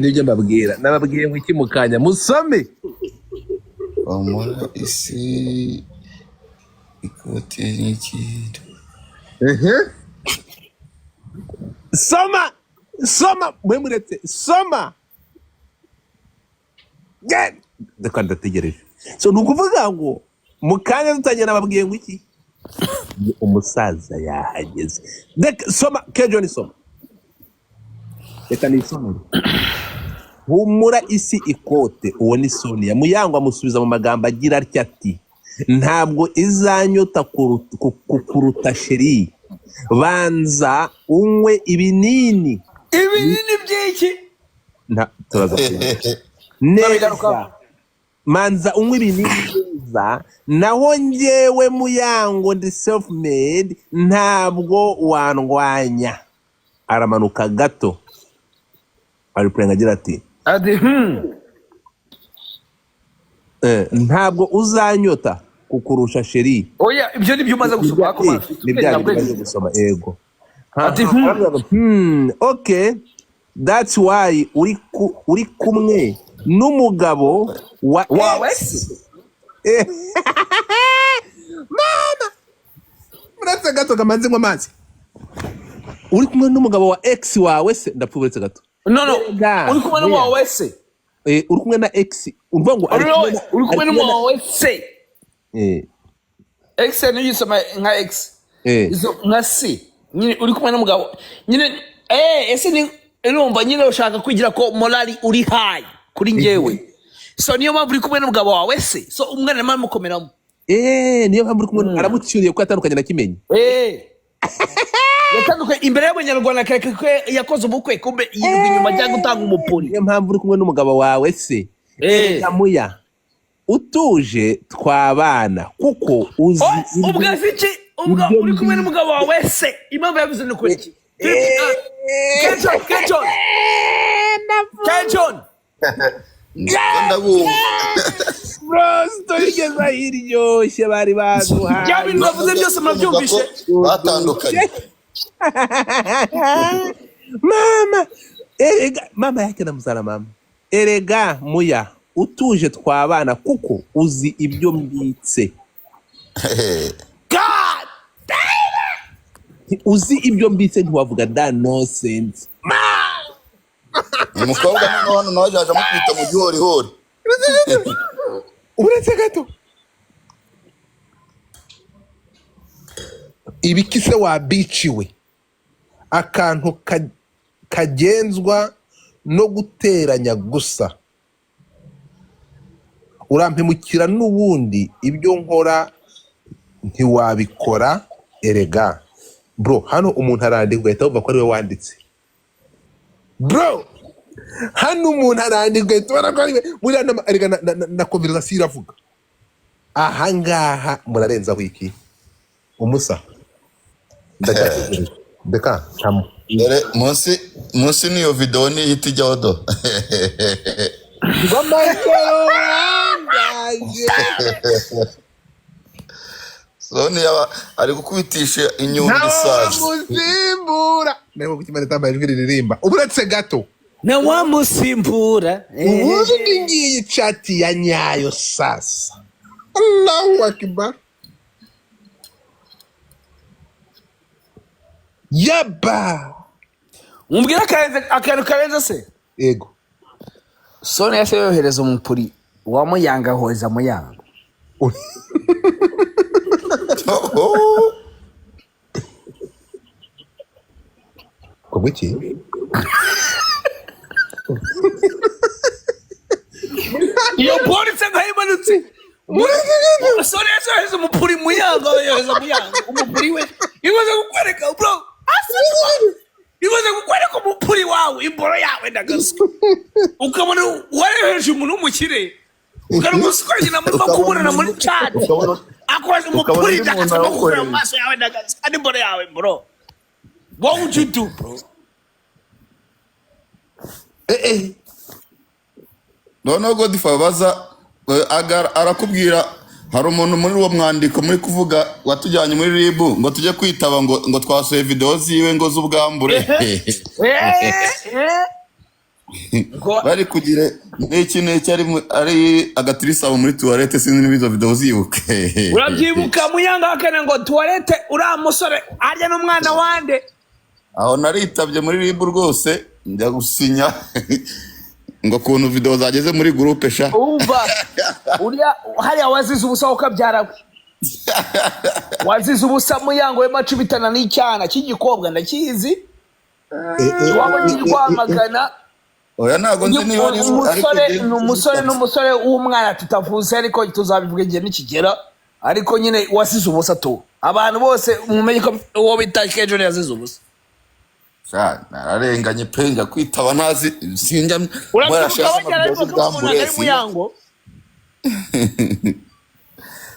nibyo mbabwira nababwiye ngo iki mukanya musome Omora isi ikote n'ikindi. Soma mwe muretse soma reka ndategereje so nukuvuga ngo mukanya tutagenda nababwiye ngo iki umusaza yahageze soma John soma reka nisomere humura isi ikote uwo ni Sonia Muyangwa amusubiza mu magambo agira atya ati ntabwo izanyota kukuruta sheri banza unywe ibinini by'iki turaza neza manza unywe ibinini neza naho njyewe Muyango ndi self made ntabwo wandwanya aramanuka gato ari prenga agira ati ntabwo uzanyota kukurusha sheri oya ibyo nibyo umaze gusoma ko nibyo gusoma ego ati okay that's why uri kumwe n'umugabo wawe mama muretse gato kamanze ngo mazi uri kumwe n'umugabo wa ex wawe se ndapfuburetse gato no uri kumwe n'umugabo wawe se uri kumwe na ex urumva ngo uri kumwe n'umugabo wawe se ex ni yisoma nka ex izo nka si nyine uri kumwe n'umugabo nyine ese ni urumva nyine ushaka kwigira ko morali uri high kuri njyewe so niyo mpamvu uri kumwe n'umugabo wawe se so umwana mama mukomeramo niyo mpamvu uri kumwe aramucyuriye ko atandukanye na Kimenyi yatandukanye imbere y'abanyarwanda keke yakoze ubukwe kumbe yirirwa inyuma cyangwa gutanga umupuri niyo mpamvu uri kumwe n'umugabo wawe se Muya utuje twabana kuko uzi ubwaziki ubwo uri kumwe n'umugabo wawe se impamvu yavuze ni kweki Kenjon bro story geza hiryoshye bari baduhaye ya bintu bavuze byose murabyumvishe batandukanye mama yake namuzana mama erega Muya utuje twabana kuko uzi ibyo mbitse God uzi ibyo mbitse ntiwavuga da nonsense umukobwa hano nawe yaje amukubita mu gihorihori uretse gato ibikise wabiciwe akantu kagenzwa no guteranya gusa urampemukira n'ubundi ibyo nkora ntiwabikora erega bro hano umuntu arandika ugahita wumva ko ari we wanditse bro hano umuntu arandika ugahita ubona ko ari we buriya na conversation iravuga ahangaha murarenzaho iki umusa ndeka tamu dore munsi niyo video ni hiti jyodo Sonia ari gukubitisha inyundo isazi musimbura nebo kutimana tambaye ijwi ririmba uburetse gato na wamusimbura ubundi ngiyi chati ya nyayo sasa Allahu akbar yaba umbwira akantu karenze se ego Sonia se yohereza umupuri wa Muyanga hoza Muyanga Kubiki iyo polisi ngayimanutse Sonia yohereza umupuri Muyanga yohereza Muyanga umupuri we ibaze gukwereka bro ibaze gukwereka umupuri wawe imboro yawe ndagasuka ukabona wareheje umuntu w'umukire ukaramusukaje na muri makubura muri chat akwaje umupuri ndakasaba kukura mu maso yawe ndagasuka ani imboro yawe bro what would you do bro no Godfather baza arakubwira hari umuntu muri uwo mwandiko muri kuvuga watujyanye muri ribu ngo tujye kwitaba ngo twasoye video ziwe ngo z'ubwambure bari kugira n'iki ari agatirisabo muri tuwarete sinzi n'ibizo video zibuke urabyibuka Muyanga akana ngo tuwarete uriya musore arya n'umwana wande aho naritabye muri ribu rwose njya gusinya ngo kuntu video zageze muri groupe sha umva uriya hariya wazize ubusa ukabyara wazize ubusa Muyanga we macubitana n'icyana cy'igikobwa ndakizi wabonye rwamagana oya nago nzi niba ari umusore w'umwana tutavuze ariko tuzabivuga igihe nikigera ariko nyine wasize ubusa tu abantu bose mumenye ko uwo bita Kejo yazize ubusa sha nararenganye penga kwitaba nazi sinjya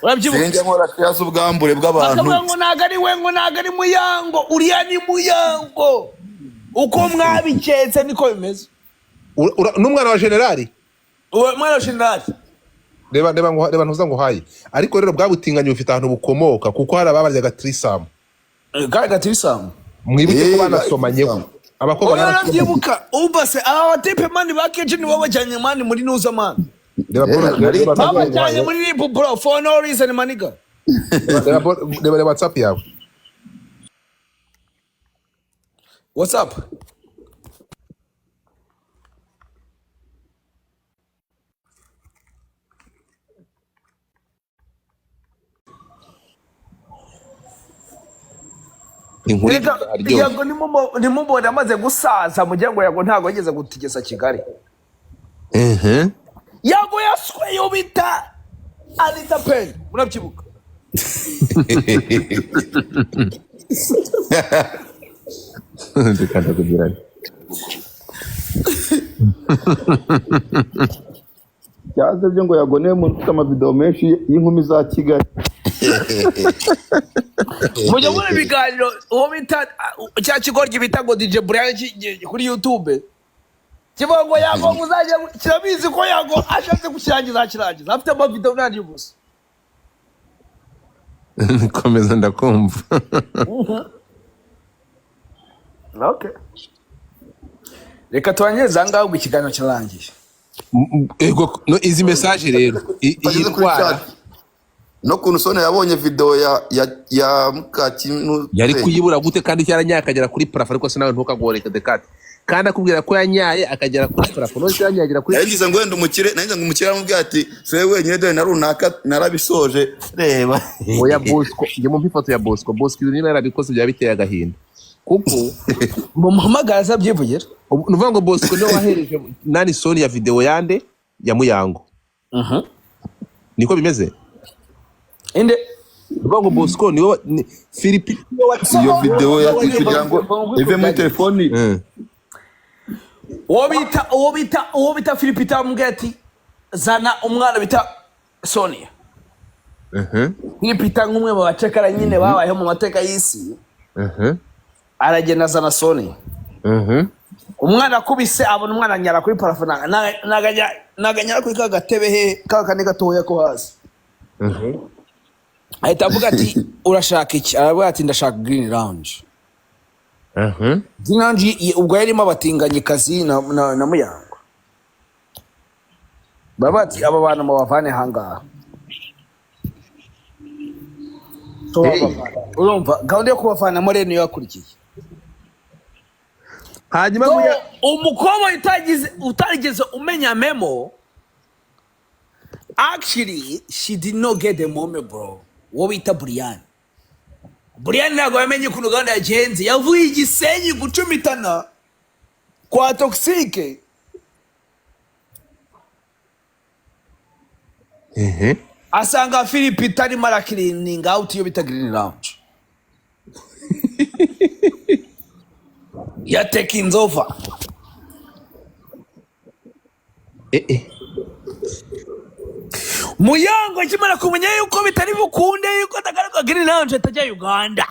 urabyibuka murashyaza ubwambure bw'abantu bakavuga ngo nagari we ngo nagari Muyango uriya ni Muyango uko mwabiketse niko bimeze n'umwana wa generali uwo mwana wa generali reba ntuza ngo haye ariko rero bwabutinganye bufite ahantu bukomoka kuko hari ababaryaga trisamu gatisamu mwibuke ko banasomanyeho abakobwa barabyibuka ubase aba batipe mani bakeje ni wowe cyane mani muri nuza mani reba cyane muri ribu bro for no reason maniga reba WhatsApp yawe what's up yago nimubona amaze gusaza mugira ngo yago ntago yageze gutigesa Kigali yago yaswe yo bita Anita Pen murabyibuka ndikanda kugirana cyaze byo ngo yagoneye mu amavideo menshi y'inkumi za Kigali mujya muri biganiro uwo bita cya kigoryi bita ngo DJ Brian kuri YouTube kivuga ngo yago muzajya kirabizi ko yago ashatse gukirangiza afite amavideo nandi gusa komeza ndakumva okay reka twanyeze ngaho ikiganiro kirangiye ego no izi message rero irwara no kuntu Sonia yabonye video ya Mukakinu yari kuyibura gute kandi cyaranya akagera kuri parafo ariko sinawe ntukagoreka the cat kandi akubwira ko yanyaye akagera kuri parafo no yanyagira kuri yagize ngo wenda umukire nanjye ngo umukire amubwira ati se wenyine dore na runaka narabisoje reba oya Bosco nge mu ifoto ya Bosco ibintu narabikoze bya biteye agahinda kuko muhamagara zabyivugira nuvuga ngo Bosco no wahereje nani Sonia video yande ya Muyango niko bimeze inde nuvuga ngo Bosco niwo Philippe iyo video ya kugira ngo ive muri telefoni uwo bita Philippe tamubwira ati zana umwana bita Sonia Philippe nk'umwe mu bacekara nyine babayeho mu mateka y'isi aragenda zana Sonia umwana akubise abona umwana anyara kuri parafo naganyara kuri kagatebe he kakane gatoya ko hasi ahita avuga ati urashaka iki aravuga ati ndashaka green lounge green lounge ubwo yarimo abatinganye kazi na Muyango baba ati aba bantu mubavane hangaha urumva gahunda yo kubavana muri niyo yakurikiye hanyuma umukobwa utarigeze umenya memo actually she did not get the moment bro wo bita Brian ntabwo yamenye ukuntu gahunda yagenze yavuye Igisenyi gucumitana kwa toxique asanga Philippe itarimo arakirining out iyo bita green lounge ya taking over Muyango kimara kumenya yuko bitari bukunde yuko atagaruka green lounge atajya Uganda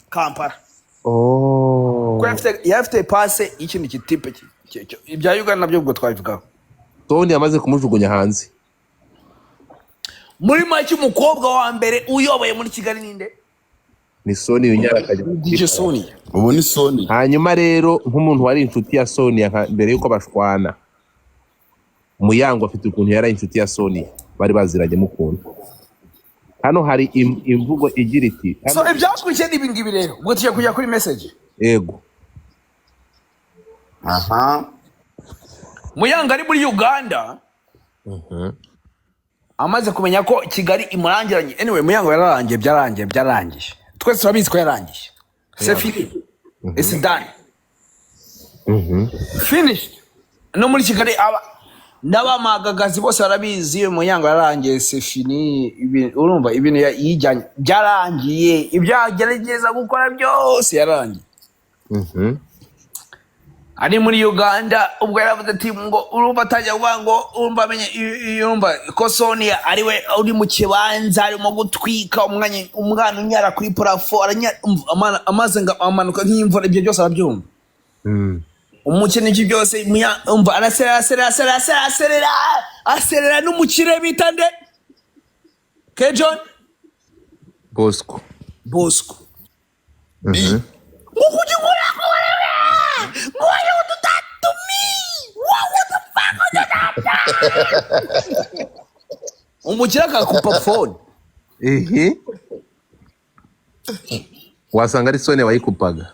Kampala yafite passe ikindi kitipe ibya Uganda nabyo ubwo twabivugaho Tony yamaze kumujugunya hanze muri make umukobwa wa mbere uyoboye muri Kigali ninde ni Sonia unyara akajya DJ Sonia. ubu ni Sony. hanyuma rero nk'umuntu wari inshuti ya Sonia mbere yuko bashwana Muyango afite ukuntu yari inshuti ya Sonia bari baziranye mukunda hano hari imvugo igira iti So ibyakurikiye nibi ngibi rero ubwo tujya kujya kuri message ego Aha. Muyango ari muri Uganda amaze kumenya ko Kigali imurangiranye anyway Muyango byarangiye twese turabizi ko yarangiye c'est fini it's done finished no muri Kigali n'abamagagazi bose barabizi Muyango yarangiye c'est fini urumva ibintu yijyanye byarangiye ibyagerageza gukora byose yarangiye ari muri Uganda ubwo yaravuze ati ngo urumva atajya kuvuga ngo urumva amenye urumva ko Sonia ariwe uri mu kibanza arimo gutwika umwana unyara kuri parafo amaze amanuka nk'imvura ibyo byose arabyumva umukene iki byose umva aserera n'umukire bita nde Kejon Bosco Ukujya ko ngoyo tutatumi what the fuck umukire akakupa phone wasanga ari Sonia wayikupaga